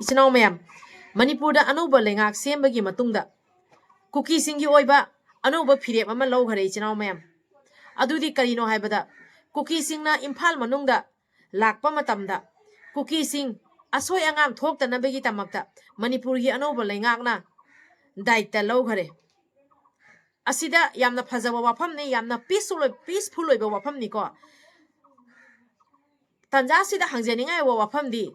इचनाव ma'am Manipur अनौब लेंगाक सेमबगी मतुंगदा cookie सिंगी ओइबा अनौब फिरेप अमा लौखरे इचनाव ma'am अदुदी करिनो हाइबदा cookie सिंगना इम्फाल मनुंगदा लाकपा मतमदा कुकी सिंग असोय अंगाम थोक्तनबगी तमक्ता मणिपुर की अनौब लेंगाकना दायित्व लौखरे असिदा यामना फजबा वाफमने यामना पीसफुल ओइबा वाफमनिको तंजासिदा हंजनिंगाय वाफमदी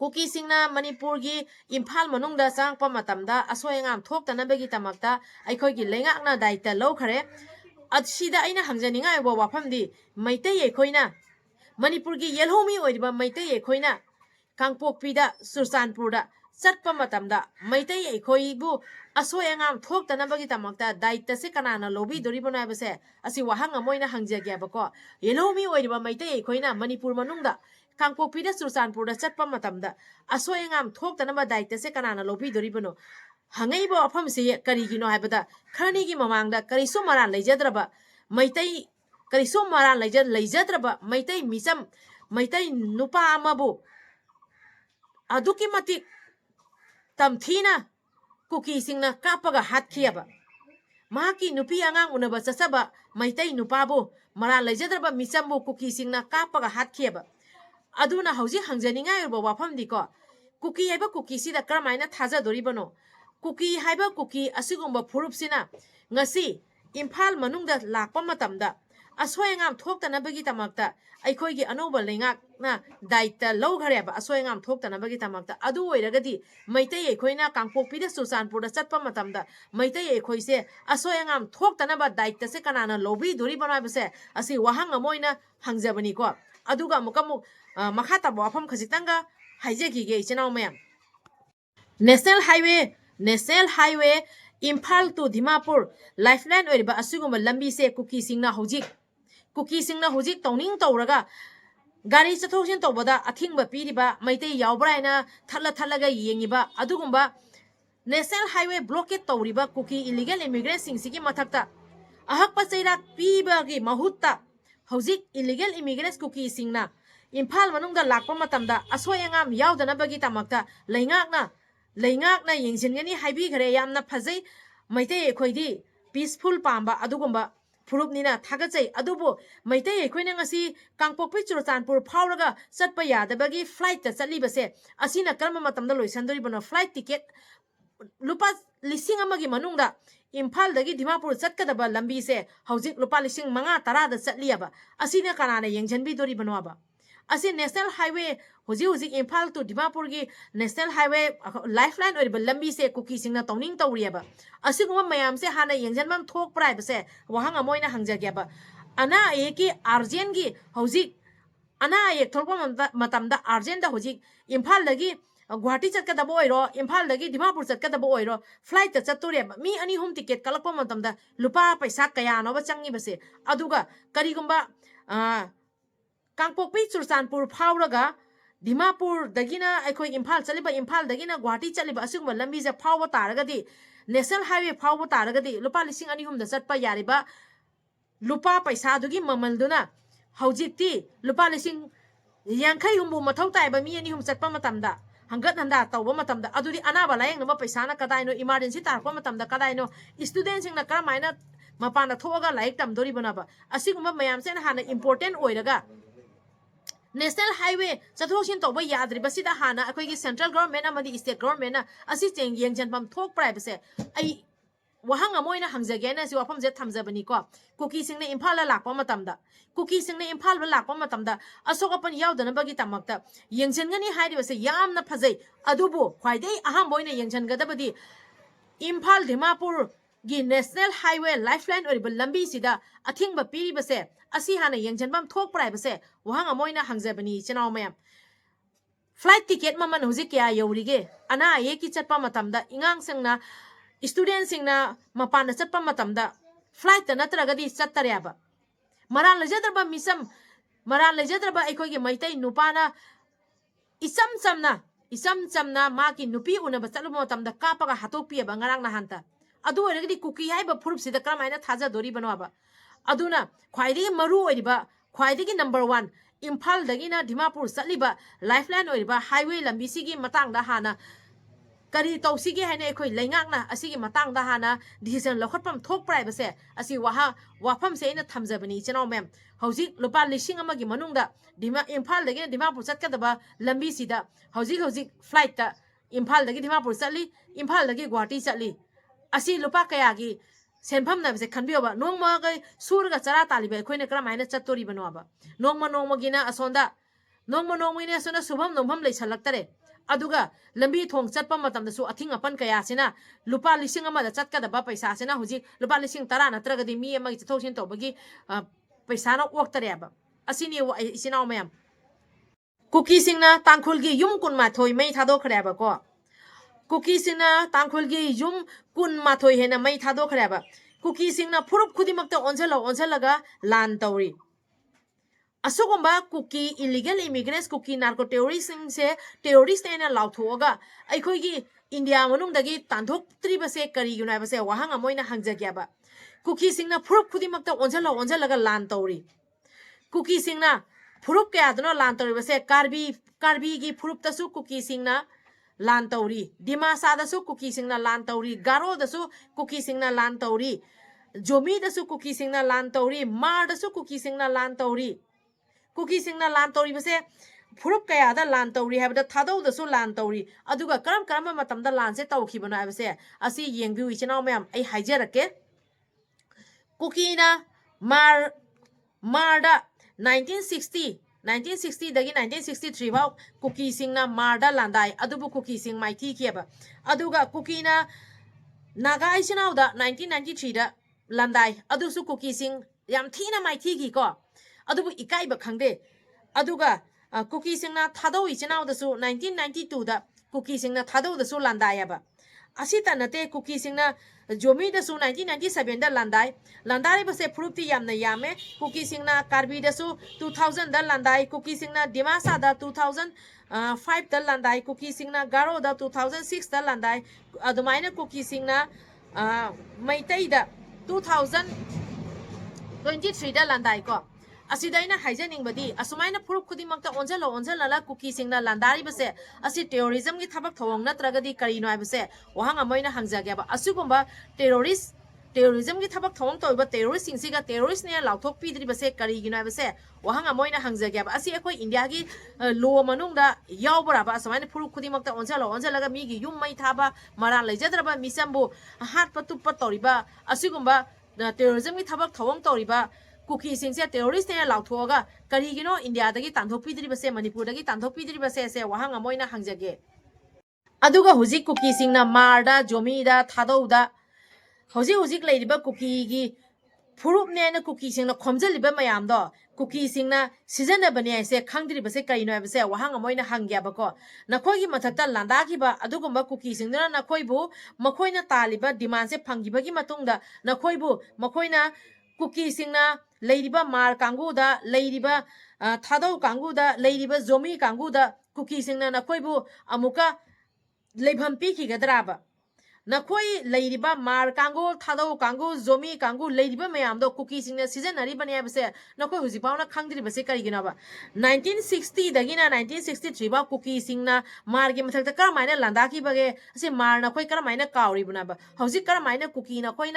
कुकी सिंगना मणिपुर की इम्फाल मनुंगदा चांगपा मतमदा असोय अंगाम थोक्तनबगी तमक्ता अखोयगी लेंगाकना दायित्व लौखरे असिदा अइना हंजनिंगाय वाफमदी मैतै एखोयना मणिपुर की येलहोमी ओइबा मैतै एखोयना कांगपोकपीदा सुरचानपुरदा चटपा मतमदा मैतै एखोयबु असोय अंगाम थोक्तनबगी तमक्ता दायित्व से कनाना लोबीदोरिबनो हाइबसे असि वाहंग अमोयना हंजगेबको येलहोमी ओइबा मैतै एखोयना मणिपुर मनुंगदा कांगपोकपीदा सुरचानपुरदा चटपा मतमदा असोय अंगाम थोक्तनबा दायित्व से कनाना लोबीदोरिबनो हंगैबो अफमसे करिगिनो हाइबदा खरनीगी ममांगदा करिसो मरान लेजद्रबा मैतै करिसो मरान लेजद्रबा मैतै मिचम मैतै नुपा अमाबु अदुकी मतिक तमथीना कुकी सिंगना कापगा हातखियाबा माकी नुपी अंगांग उनबा चचबा मैतै नुपाबु मरान लेजद्रबा मिचमबु कुकी सिंगना कापगा हातखियाबा अदुना हौजी हंजनिंगाय ओइबा वाफमदीको कुकी हाइबा कुकी सिदा करमाइना थाजादोरिबनो कुकी हाइबा कुकी असिगुंबा फुरुपसिना ngasi इम्फाल मनुंगदा लाकपा मतमदा असोय अंगाम थोक्तनबगी तमक्ता अखोयगी अनौबा लेंगाकना दायित्व लौखरेबा असोय अंगाम थोक्तनबगी तमक्ता अदु ओइरगदी मैतै एखोयना कांगपोकपीदा सुरचानपुरदा चटपा मतमदा मैतै एखोयसे असोय अंगाम थोक्तनबा दायित्व से कनाना लोबीदोरिबनो हाइबसे असि वाहंग अमोयना हंजबनीको अदुगा मुकमु मखा तबो वाफम खजितंगा हाइजेखिगे इचनाव मैम national highway Imphal to Dimapur lifeline ओइबा असिगुम लंबी से कुकी सिंगना होजिक तौनिंग तौरगा गाड़ी चथोक्सिन तौबदा अथिंगबा पीरिबा मैतै यावब्रायना थल्लगा येंगिबा अदुगुंबा नेशनल हाईवे ब्लॉकेट तौरिबा कुकी इलीगल इमिग्रेंट सिंगसिगी मथक्ता अहक्पा चैराक पीबागी महुत्ता होजिक इलीगल इमिग्रेंट कुकी सिंगना इम्फाल मनुंगदा लाकपा मतमदा असोय अंगाम यावदनबगी तमक्ता लेंगाकना येंजिनगनी हाइबिखरे यामना फजै मैतै एखोयदी पीसफुल पाम्बा अदुगुंबा फुरुपनिना थागचै अदुबो मैतै एखोयना ngasi कांगपोकपी चुरचानपुर फावरगा चटपा यादबगी फ्लाइट ता चलीबसे असिना कर्म मतमदा लोइसंदोरिबनो फ्लाइट टिकेट लुपा लिसिंग अमगी मनुंगदा इम्फाल दगी दिमापुर चटकदबा लंबी से हौजिक लुपा लिसिंग 5-10 दा चटलियाबा असिना कनाना येंजनबीदोरिबनो आबा असी नेशनल हाईवे हुजी इम्फाल टू दिमापुर की नेशनल हाईवे लाइफलाइन और लंबी से कुकी सिंगना तौनिंग तौरियबा असिगुम मयाम से हाना येंजनबम थोक प्राइबसे वहांग अमोयना हंजगेबा अना एकी अर्जेंट की हुजी अना एक थोक मतमदा अर्जेंट दा हुजी इम्फाल दगी गुवाहाटी चटकदबो ओइरो इम्फाल दगी दिमापुर चटकदबो ओइरो फ्लाइट ता चतोरेबा मी अनि होम टिकेट कलकपा मतमदा लुपा पैसा कयानोबा चंगिबसे अदुगा करिगुंबा कांगपोकपी चुरचानपुर फावरगा दिमापुर दगिना अखोय इम्फाल चलिबा इम्फाल दगिना गुवाहाटी चलिबा असिगुम लंबी से फाव तारगदी नेशनल हाईवे फाव तारगदी लुपा लिसिंग अनि हुमदा चटपा यारिबा लुपा पैसा दुगी ममलदुना हौजिक्ति लुपा लिसिंग यांखै हुमबु मथौ ताइबा मी अनि हुम चटपा मतमदा हंगत हंदा तौबा मतमदा अदुदी अनाबा लायंग नबा पैसाना कदाइनो इमरजेंसी तारपा मतमदा कदाइनो स्टूडेंट सिंगना करमाइना मपाना थोगा लाइक तमदोरी बनाबा असिगुम मयाम से हाना इंपोर्टेंट ओइरगा नेशनल हाईवे चथोक्सिन तौबा याद्रिबसिदा हाना अखोयगी सेंट्रल गवर्नमेंट अमदी स्टेट गवर्नमेंट असि चेंग येंजनपम थोक प्राइबसे आई वहांग अमोयना हंजगेना सि वाफम जे थमजबनी को कुकी सिंगने इम्फाल लाकपा मतमदा कुकी सिंगने इम्फाल लाकपा मतमदा असोगपन यावदनबगी तमक्ता येंजनगनी हाइरिबसे यामना फजै अदुबो ख्वाइदै अहम बोइना येंजनगदबदी इम्फाल दिमापुर गी नेशनल हाईवे लाइफलाइन और लंबी सिदा अथिंगबा पीरिबसे असी हाना येंजनबम थोक प्राइबसे वहांग अमोयना हंजबनी चनाव मैम फ्लाइट टिकेट ममन हुजी क्या यौरिगे अना ये की चटपा मतमदा इंगांग सिंगना student सिंगना मपान चटपा मतमदा flight नत्रगदी चतरेबा Moran लेजद्रबा मिसम Moran लेजद्रबा अखोयगी Meitei नुपाना इचम चमना माकी नुपी उनबा चलुब मतमदा कापगा हातोपियबा ngarang na hanta adu oiragdi kuki haiba furup sida karamaina thaja dori banwaba aduna khwaidigi maru oiriba khwaidigi number 1 Imphal dagina Dimapur satliba lifeline oiriba highway lambi sigi matangda hana kari tawsigi haina ekhoi leingakna asigi matangda hana decision lokhatpam thokprai base asi wafam se ina thamjabani chenau mem hauji lupa lising amagi manungda Imphal dagina Dimapur chatkadaba lambi sida hauji flight ta Imphal dagi Dimapur chatli Imphal dagi Guwahati chatli asi lupa kayagi senpham na base khanbioba nongma gai surga chara taliba ekhoi ne kramaina chattori banwaba nongma gina asonda nongma ine asona subham nongpham leisalaktare aduga lambi thong chatpa matamda su athing apan kaya sina lupa lising amada chatkadaba paisa sina huji lupa lising tara natragadi mi amagi chathoksin tobagi paisa na waktare asini isinaw mayam Kuki singna tangkhulgi yum kunma thoi mai thadokhreba ko Kuki singna tangkhulgi yum kunma thoi hena mai thadokhreba Kuki singna furup khudimakta onjalaga lan tawri asugomba Kuki illegal immigrants Kuki narco terrorists se terrorist ena lauthoga aikhoigi India manungdagi tandhok tribase kari yunai base wahang amoina hangjagyaba Kuki singna furup khudimakta onjalaga lan tawri Kuki singna furup kaya aduna lan tawri base karbi gi furup tasu Kuki singna lan tawri Dimasa dasu Kuki singna lan tawri Garo dasu Kuki singna lan tawri Jomi dasu Kuki singna lan tawri Mar dasu Kuki singna lan tawri Kuki singna lan tawri base furup kaya da lan tawri habda thadau dasu lan tawri aduga karam matamda lan se tawkhibano habse asi yengbiu ichinaw mayam ai haijarake Kuki na Marda 1960 dagi 1963 bau Kuki singna Marda landai adubu Kuki sing maiti kiaba aduga Kuki na Naga ichinaw da 1993 da landai adusu Kuki sing yam thina maiti ki ko adubu ikaiba khangde aduga Kuki singna thadau ichinaw dasu 1992 da Kuki singna thadau dasu landai aba asita nate Kuki singna Jomi dasu 1997 da landai base furup ti yamna yame Kuki singna Karbi dasu 2000 da landai Kuki singna Dimasa da 2005 da landai Kuki singna Garo da 2006 da landai adumaina Kuki singna meetei da 2023 da landai ko asidaina haijaning badi asumaina furup khudimakta onjala Kuki singna landari base asi terrorism gi thabak thawang natragadi karino aibase wahang amoina hangjagyaba asugumba terrorism gi thabak thawang toiba terrorist singsiga terrorist ne lauthok pidri base kari gino aibase wahang amoina hangjagyaba asi ekoi India gi law manungda yawbara asumaina furup khudimakta onjala ga mi gi yum mai thaba mara leijadraba misambu hatpa tuppa toriba asugumba terrorism gi thabak thawang toriba Kuki singse terrorist ne lauthoga karigino India dagi tandhok pidri base Manipur dagi tandhok pidri base se wahang amoina hangjage aduga huji Kuki singna Marda Jomi da thadau da huji leiriba Kuki gi furup ne na Kuki singna khomjaliba mayam do Kuki singna season bani se khangdri base karino base wahang amoina hangyaba ko nakhoi gi mathakta landa gi ba adugumba Kuki singna nakhoi bu makhoina taliba demand se phanggiba gi matungda nakhoi bu makhoina Kuki singna leiriba Mar kanguda leiriba thadau kanguda leiriba Jomi kanguda Kuki singna nakhoibu amuka leibham piki gadraba nakhoi leiriba Mar kangu thadau kangu Jomi kangu leiriba mayam do Kuki singna season ari bani abse nakhoi huji pauna khangdri base kari ginaba 1960 dagina 1963 ba Kuki singna Mar gi mathakta karamaina landaki bage ase Mar nakhoi karamaina kauri bunaba hauji karamaina Kuki nakhoi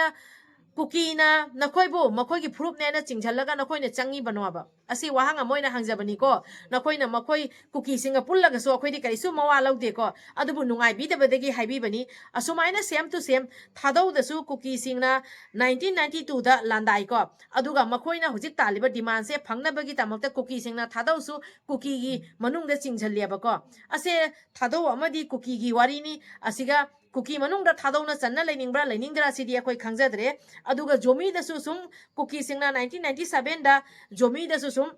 makhoi gi furup ne na chingchalaga nakhoi ne changi banwaba asi wahang amoina hangjabani ko nakhoi na makhoi Kuki singa pullaga so akhoi di kaisu mawa laude ko adubu nungai bi dabadagi haibi bani asumaina same to same thadau dasu Kuki singna 1992 da landai ko aduga makhoi na hujik taliba demand se phangnabagi tamakta Kuki singna thadau su Kuki gi manungda chingchaliaba ko ase thadau amadi Kuki gi warini asiga Kuki manungda thadau na channa leiningdra sidi akhoi khangjadre aduga Jomi dasu sum Kuki singna 1997 da Jomi dasu sum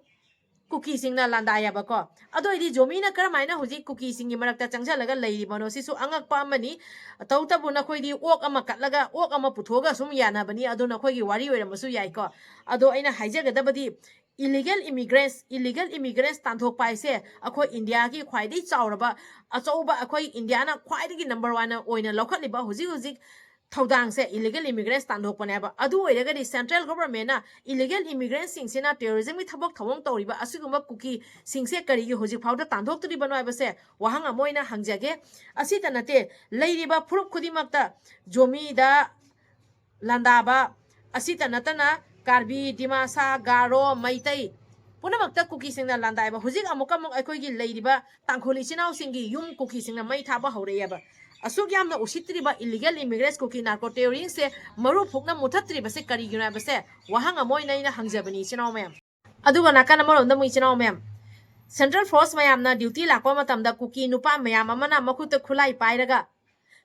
Kuki singna landaya bako ado idi Jomi na karamaina huji Kuki singi marakta changchalaga leiribano sisu angakpa amani tautabu nakhoi di ok ama katlaga ok ama puthoga sum yana bani ado nakhoi gi wari oiramasu yai ko ado aina haijagadabadi illegal immigrants tanthok paise akhoi India ki khwaidai chauraba achauba akhoi India na khwaidagi number 1 oina lokhatliba huji थौदांग से illegal immigrants तांदोकपनेबा अदु ओइरगदि central government ना illegal immigrants सिंगसिना terrorism की थबक थवंग तौरिबा असिगुम्बा cookie सिंगसे करिगी होजिक फाउदा तांदोक्तरिबनो आइबसे वहांग अमोइना हंगजागे Asita नते लैरिबा फुरुप खुदिमक्ता जोमीदा landaba asita natana karbi dimasa garo meitei punamakta kuki singna landaiba hujik amukamuk aikoigi leiriba tangkholi chinau singi yum kuki singna mai thaba horeyaba asuk yamna usitriba illegal immigrants kuki narco terrorism se maru phukna muthatriba se kari guna base wahang amoy naina hangjabani chinau mayam aduga nakana maronda mui chinau mayam central force mayamna duty lakwa matamda kuki nupa mayam amana makhuta khulai pairaga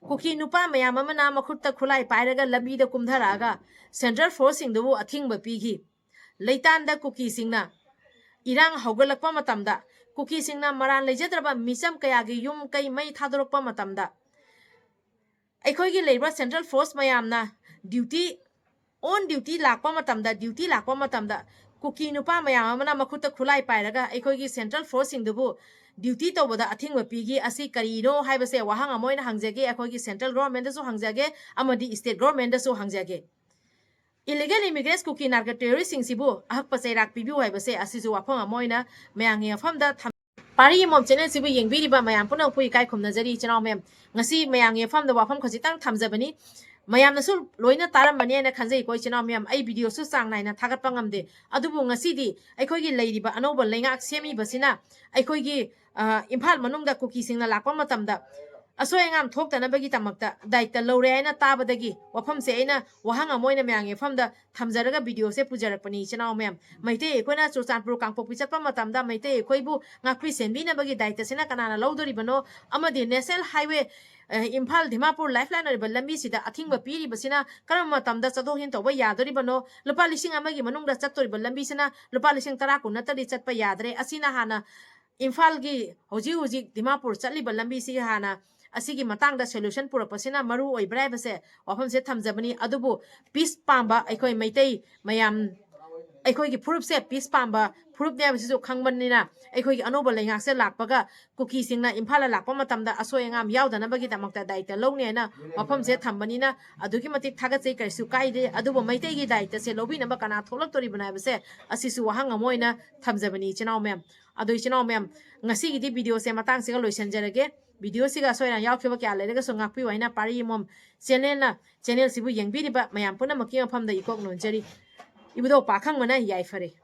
kuki nupa mayam amana makhutta khulai pairaga labida kumdharaga central force singdu athingba pigi leitanda kuki singna irang haugalakpa matamda kuki singna maran lejadraba micham kayagi yum kai mai thadorokpa matamda aikhoigi leiba central force mayamna duty on duty lakpa matamda kuki nupa mayam amana makhutta khulai pairaga aikhoigi central force singdu duty tawbada athingba pigi asi karino haibase wahang amoina hangjage aikhoigi central government da so hangjage amadi state government da so hangjage illegal immigrants kuki narco terrorist singsibu ahakpa chairak pibiu haibase asisu wafang amoina mayangi afamda pari mom channel sibu yengbiriba mayam punang pui kai khumnajari channel mem ngasi mayangi afamda wafam khajitang thamjabani mayam nasu loina taram bani na khanjai koi channel mem ai video su sang naina thagat pangamde adubu ngasi di aikhoigi leiriba anoba leingak semi basina aikhoigi imphal manungda kuki singna lakpa matamda asoyangam thoktanabagi tamakta daita lore aina tabadagi wafam se aina wahanga moina myange famda thamjaraga video se pujarakpani chanaw mem maite ekoina chuchanpur kangpok pichatpa matamda maite ekoibu ngakpi senbina bagi daita sina kanana lawdori bano amadi national highway imphal dimapur lifeline oriba lambi sida athingba piri basina karam matamda chadohin toba yadori bano lupa lising amagi manungda chattori lambi sina lupa lising 10 kun natari chatpa yadre asina hana imphal gi hoji dimapur chatli lambi si hana asigi matangda solution purapasina maru oibrai base wafam se thamjabani adubu peace pamba aikoi meitei mayam aikoi gi furup se peace pamba furup ne bisu khangbanina aikoi gi anoba leingak se lakpaga kuki singna imphala lakpa matamda asoyangam yaudana bagi tamakta daita lowne na wafam se thambani na adugi matik thagat sei kaisu kaide adubu meitei gi daita se lobi namba kana tholak tori bana base asisu wahang amoina thamjabani chinaw mem adoi chinaw mem ngasi gi di video se matang se loisanjarage video siga soina yaukhiba kya lerega so ngakpi waina pari mom channel sibu yengbiriba mayam puna maki mafamda ikok nonjari ibudo pakhang mana yai fare